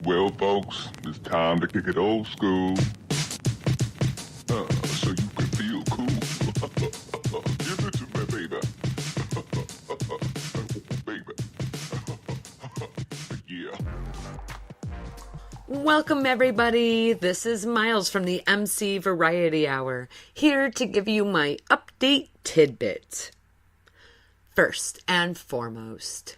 Well, folks, it's time to kick it old school. So you can feel cool. Give it to me, baby. Baby. Yeah. Welcome, everybody. This is Miles from the MC Variety Hour, here to give you my update tidbit. First and foremost,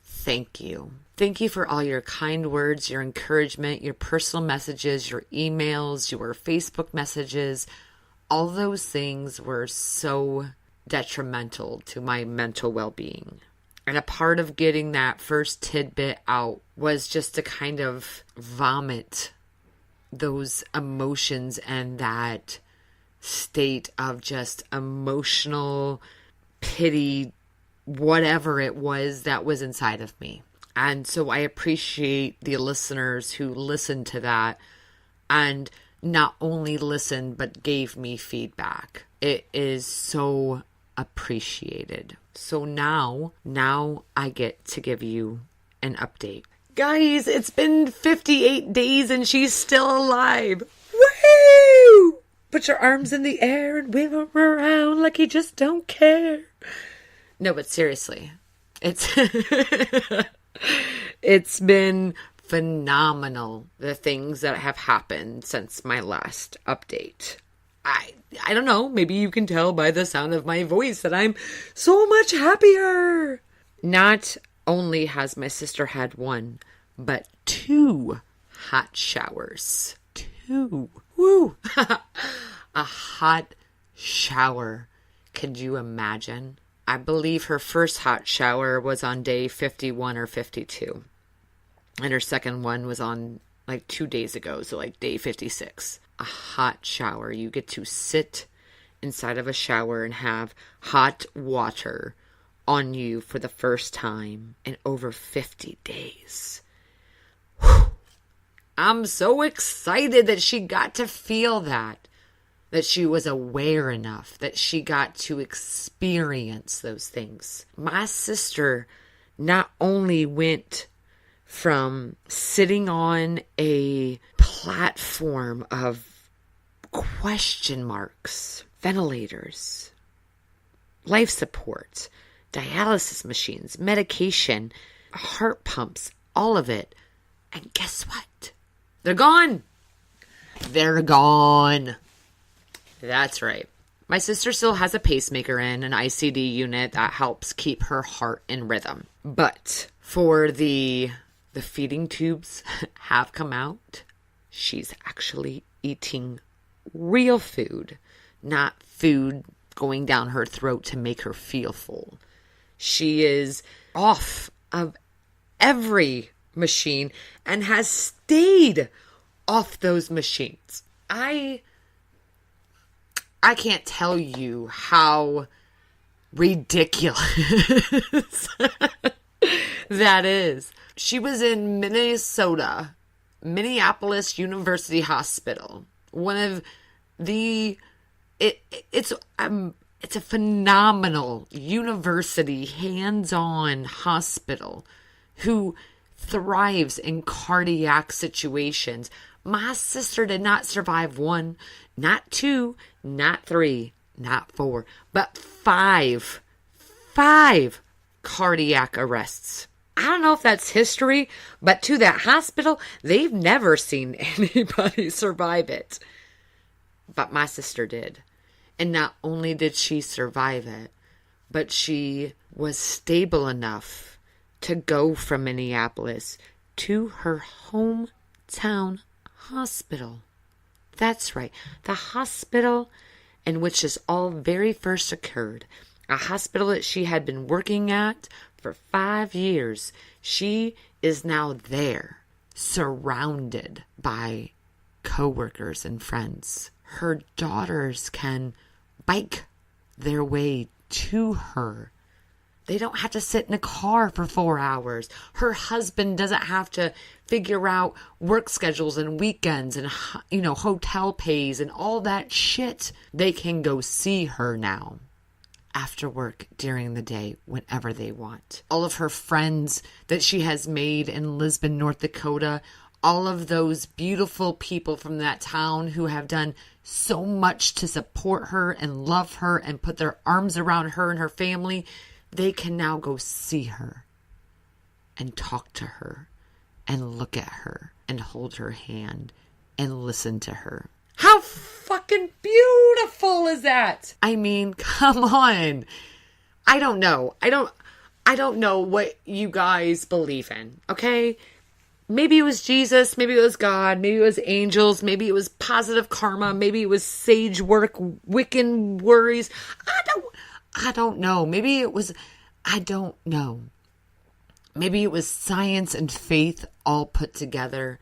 thank you. Thank you for all your kind words, your encouragement, your personal messages, your emails, your Facebook messages. All those things were so detrimental to my mental well-being. And a part of getting that first tidbit out was just to kind of vomit those emotions and that state of just emotional pity, whatever it was that was inside of me. And so I appreciate the listeners who listened to that and not only listened, but gave me feedback. It is so appreciated. So now I get to give you an update. Guys, it's been 58 days and she's still alive. Woo! Put your arms in the air and wave them around like you just don't care. No, but seriously, it's been phenomenal, the things that have happened since my last update. I don't know, maybe you can tell by the sound of my voice that I'm so much happier. Not only has my sister had one, but 2 hot showers. 2. Woo! A hot shower. Could you imagine? I believe her first hot shower was on day 51 or 52. And her second one was on like 2 days ago, so like day 56. A hot shower. You get to sit inside of a shower and have hot water on you for the first time in over 50 days. Whew. I'm so excited that she got to feel that she was aware enough, that she got to experience those things. My sister not only went from sitting on a platform of question marks, ventilators, life support, dialysis machines, medication, heart pumps, all of it. And guess what? They're gone. They're gone. That's right. My sister still has a pacemaker in an ICD unit that helps keep her heart in rhythm. But for the feeding tubes have come out, she's actually eating real food, not food going down her throat to make her feel full. She is off of every machine and has stayed off those machines. I can't tell you how ridiculous that is. She was in Minneapolis University Hospital. One of the it's a phenomenal university, hands-on hospital who thrives in cardiac situations. My sister did not survive 1, not 2, not 3, not 4, but 5 cardiac arrests. I don't know if that's history, but to that hospital, they've never seen anybody survive it. But my sister did. And not only did she survive it, but she was stable enough to go from Minneapolis to her hometown hospital. That's right. The hospital in which this all very first occurred. A hospital that she had been working at for 5 years. She is now there, surrounded by coworkers and friends. Her daughters can bike their way to her. They don't have to sit in a car for 4 hours. Her husband doesn't have to figure out work schedules and weekends and, hotel pays and all that shit. They can go see her now. after work during the day whenever they want. All of her friends that she has made in Lisbon, North Dakota, all of those beautiful people from that town who have done so much to support her and love her and put their arms around her and her family, they can now go see her and talk to her and look at her and hold her hand and listen to her. How fucking beautiful is that? I mean, come on. I don't know. I don't know what you guys believe in, okay? Maybe it was Jesus, maybe it was God, maybe it was angels, maybe it was positive karma, maybe it was sage work, Wiccan worries. I don't know. Maybe it was, I don't know. Maybe it was science and faith all put together.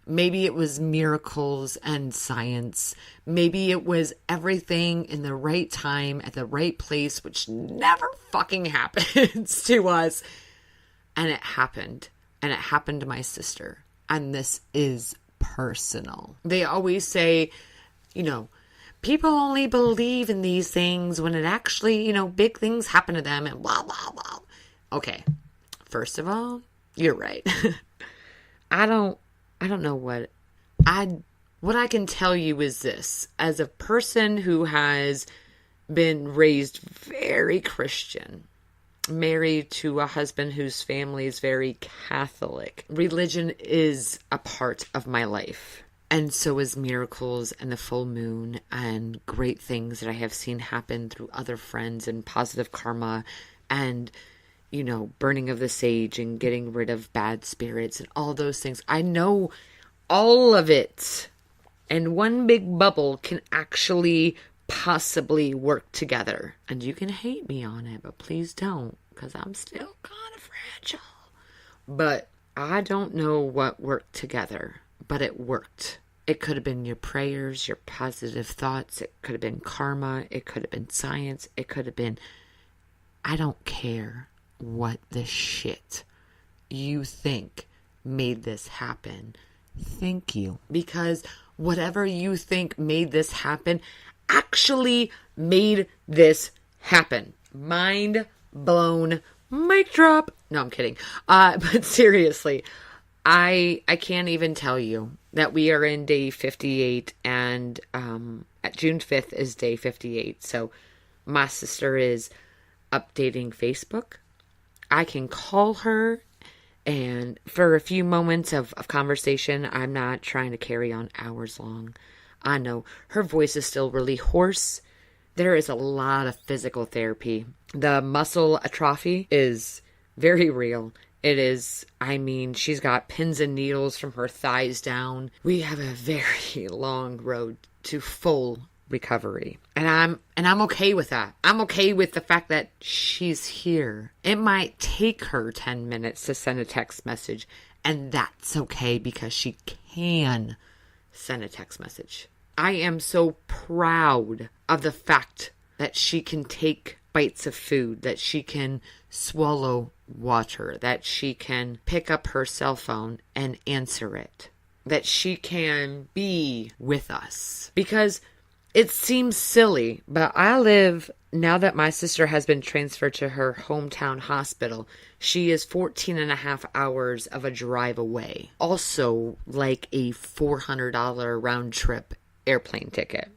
Maybe it was miracles and science. Maybe it was everything in the right time at the right place, which never fucking happens to us. And it happened. And it happened to my sister. And this is personal. They always say, people only believe in these things when it actually, big things happen to them and blah, blah, blah. Okay. First of all, you're right. I don't know what I can tell you is this. As a person who has been raised very Christian, married to a husband whose family is very Catholic, religion is a part of my life. And so is miracles and the full moon and great things that I have seen happen through other friends and positive karma and, burning of the sage and getting rid of bad spirits and all those things. I know all of it. And one big bubble can actually possibly work together. And you can hate me on it, but please don't, because I'm still kind of fragile. But I don't know what worked together, but it worked. It could have been your prayers, your positive thoughts. It could have been karma. It could have been science. It could have been, I don't care what the shit you think made this happen. Thank you. Because whatever you think made this happen actually made this happen. Mind blown. Mic drop. No, I'm kidding. But seriously, I can't even tell you that we are in day 58 and at June 5th is day 58. So my sister is updating Facebook. I can call her and for a few moments of conversation. I'm not trying to carry on hours long. I know her voice is still really hoarse. There is a lot of physical therapy. The muscle atrophy is very real. It is, she's got pins and needles from her thighs down. We have a very long road to full recovery. And I'm okay with that. I'm okay with the fact that she's here. It might take her 10 minutes to send a text message, and that's okay because she can send a text message. I am so proud of the fact that she can take bites of food, that she can swallow water, that she can pick up her cell phone and answer it, that she can be with us. Because it seems silly, but now that my sister has been transferred to her hometown hospital, she is 14 and a half hours of a drive away. Also, like a $400 round trip airplane ticket.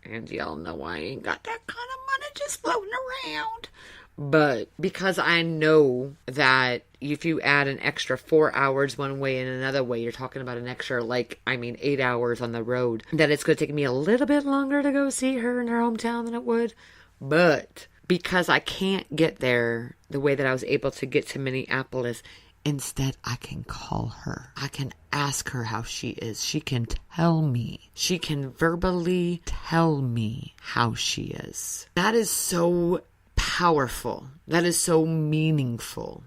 And y'all know I ain't got that kind of money just floating around. But because I know that if you add an extra 4 hours one way and another way, you're talking about an extra, 8 hours on the road, that it's going to take me a little bit longer to go see her in her hometown than it would. But because I can't get there the way that I was able to get to Minneapolis, instead I can call her. I can ask her how she is. She can tell me. She can verbally tell me how she is. That is so powerful. That is so meaningful.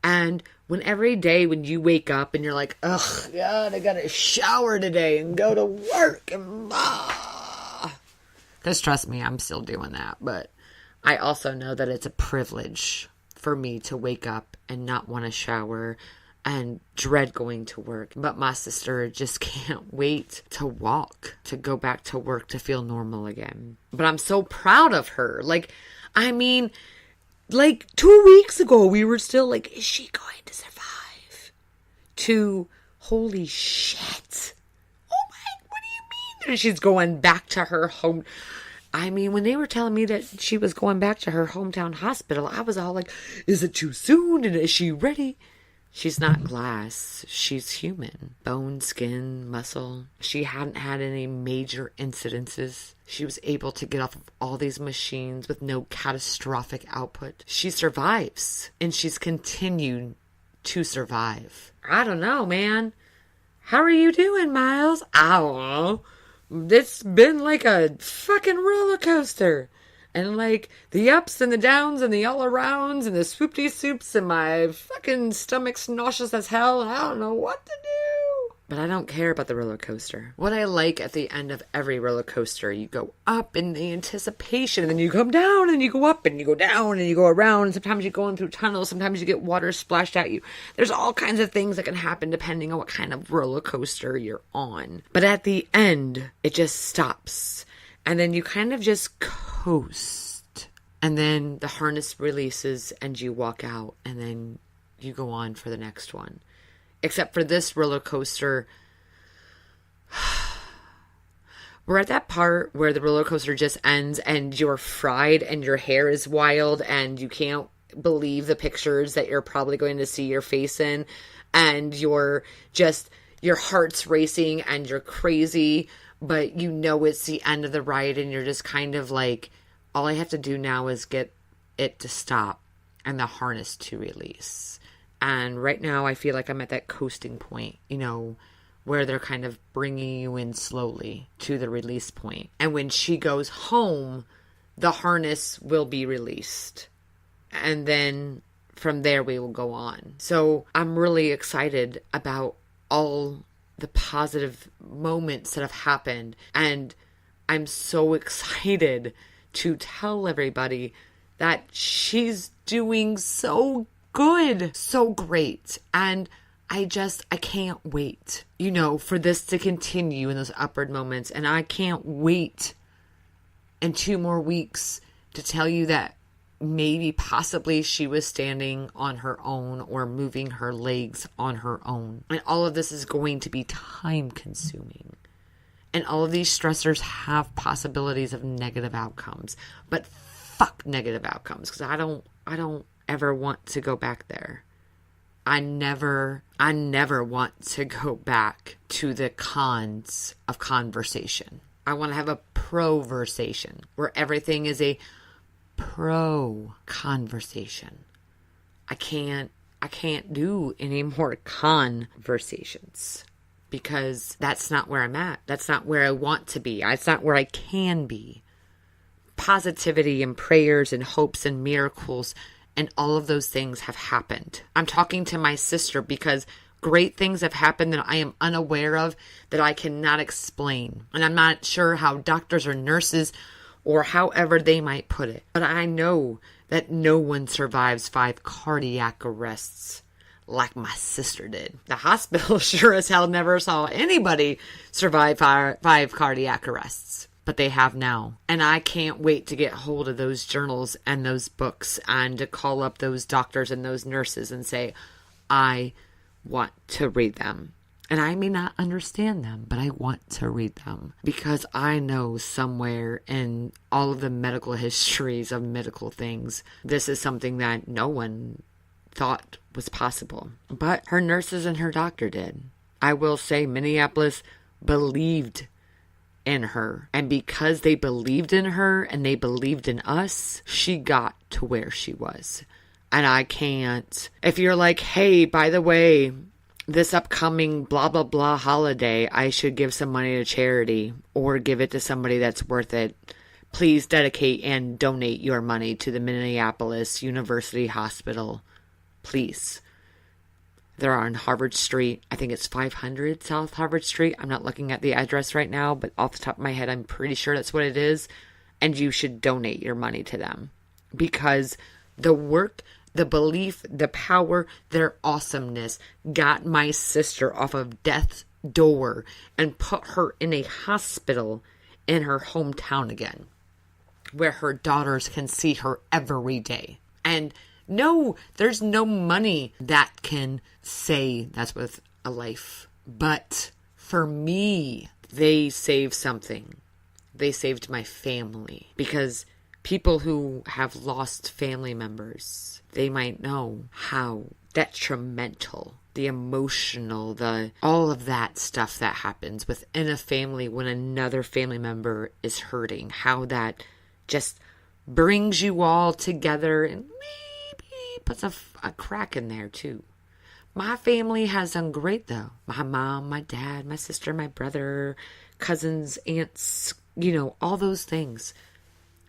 And when every day when you wake up and you're like, ugh, God, I gotta shower today and go to work and because trust me, I'm still doing that. But I also know that it's a privilege for me to wake up and not want to shower and dread going to work. But my sister just can't wait to walk, to go back to work, to feel normal again. But I'm so proud of her. I mean, like 2 weeks ago, we were still like, is she going to survive? To, holy shit. Oh my, what do you mean? She's going back to her home. I mean, when they were telling me that she was going back to her hometown hospital, I was all like, is it too soon? And is she ready? She's not glass. She's human. Bone, skin, muscle. She hadn't had any major incidences. She was able to get off of all these machines with no catastrophic output. She survives. And she's continued to survive. I don't know, man. How are you doing, Miles? I don't know. It's been like a fucking roller coaster. And like the ups and the downs and the all arounds and the swoopty soups and my fucking stomach's nauseous as hell and I don't know what to do. But I don't care about the roller coaster. What I like at the end of every roller coaster, you go up in the anticipation and then you come down and you go up and you go down and you go around. And sometimes you're going through tunnels. Sometimes you get water splashed at you. There's all kinds of things that can happen depending on what kind of roller coaster you're on. But at the end, it just stops. And then you kind of just coast. And then the harness releases and you walk out. And then you go on for the next one. Except for this roller coaster. We're at that part where the roller coaster just ends and you're fried and your hair is wild. And you can't believe the pictures that you're probably going to see your face in. And you're just, your heart's racing and you're crazy. But you know it's the end of the ride and you're just kind of like, all I have to do now is get it to stop and the harness to release. And right now I feel like I'm at that coasting point, you know, where they're kind of bringing you in slowly to the release point. And when she goes home, the harness will be released. And then from there we will go on. So I'm really excited about all the positive moments that have happened. And I'm so excited to tell everybody that she's doing so good, so great. And I can't wait, you know, for this to continue in those upward moments. And I can't wait in 2 more weeks to tell you that maybe possibly she was standing on her own or moving her legs on her own. And all of this is going to be time consuming. And all of these stressors have possibilities of negative outcomes. But fuck negative outcomes, because I don't ever want to go back there. I never want to go back to the cons of conversation. I want to have a pro-versation where everything is a pro conversation. I can't do any more conversations because that's not where I'm at. That's not where I want to be. That's not where I can be. Positivity and prayers and hopes and miracles and all of those things have happened. I'm talking to my sister because great things have happened that I am unaware of, that I cannot explain. And I'm not sure how doctors or nurses or however they might put it. But I know that no one survives 5 cardiac arrests like my sister did. The hospital sure as hell never saw anybody survive 5 cardiac arrests. But they have now. And I can't wait to get hold of those journals and those books and to call up those doctors and those nurses and say, I want to read them. And I may not understand them, but I want to read them because I know somewhere in all of the medical histories of medical things, this is something that no one thought was possible. But her nurses and her doctor did. I will say Minneapolis believed in her. And because they believed in her and they believed in us, she got to where she was. And I can't. If you're like, hey, by the way, this upcoming blah, blah, blah holiday, I should give some money to charity or give it to somebody that's worth it. Please dedicate and donate your money to the Minneapolis University Hospital. Please. They're on Harvard Street. I think it's 500 South Harvard Street. I'm not looking at the address right now, but off the top of my head, I'm pretty sure that's what it is. And you should donate your money to them because the work, the belief, the power, their awesomeness got my sister off of death's door and put her in a hospital in her hometown again. where her daughters can see her every day. And no, there's no money that can say that's worth a life. But for me, they saved something. They saved my family. Because people who have lost family members, they might know how detrimental, the emotional, all of that stuff that happens within a family when another family member is hurting, how that just brings you all together and maybe puts a crack in there too. My family has done great though. My mom, my dad, my sister, my brother, cousins, aunts, all those things.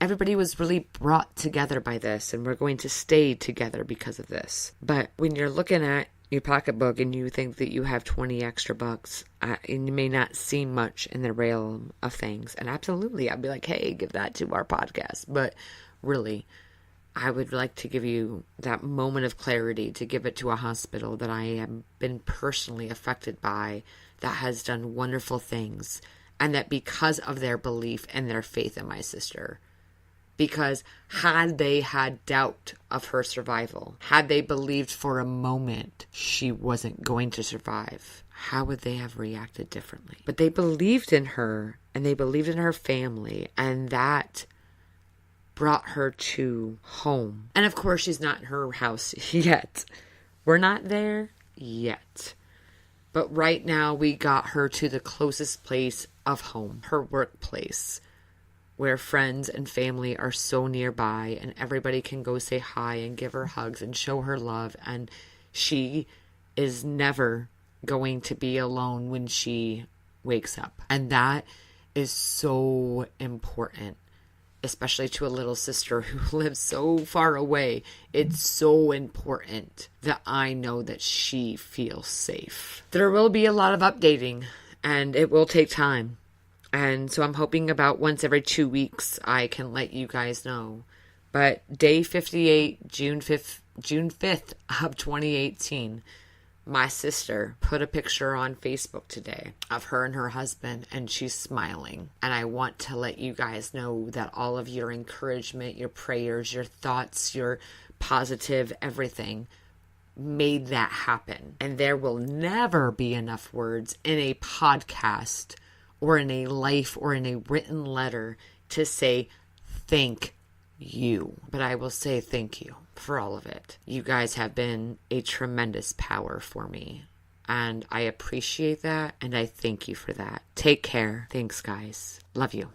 Everybody was really brought together by this, and we're going to stay together because of this. But when you're looking at your pocketbook and you think that you have 20 extra bucks, and you may not seem much in the realm of things. And absolutely, I'd be like, hey, give that to our podcast. But really, I would like to give you that moment of clarity, to give it to a hospital that I have been personally affected by, that has done wonderful things. And that because of their belief and their faith in my sister, because had they had doubt of her survival, had they believed for a moment she wasn't going to survive, how would they have reacted differently? But they believed in her, and they believed in her family, and that brought her to home. And of course, she's not in her house yet. We're not there yet. But right now, we got her to the closest place of home, her workplace, where friends and family are so nearby and everybody can go say hi and give her hugs and show her love. And she is never going to be alone when she wakes up. And that is so important, especially to a little sister who lives so far away. It's so important that I know that she feels safe. There will be a lot of updating, and it will take time. And so I'm hoping about once every 2 weeks I can let you guys know. But day 58, June 5th of 2018, my sister put a picture on Facebook today of her and her husband, and she's smiling. And I want to let you guys know that all of your encouragement, your prayers, your thoughts, your positive everything made that happen. And there will never be enough words in a podcast or in a life or in a written letter to say thank you. But I will say thank you for all of it. You guys have been a tremendous power for me, and I appreciate that, and I thank you for that. Take care. Thanks, guys. Love you.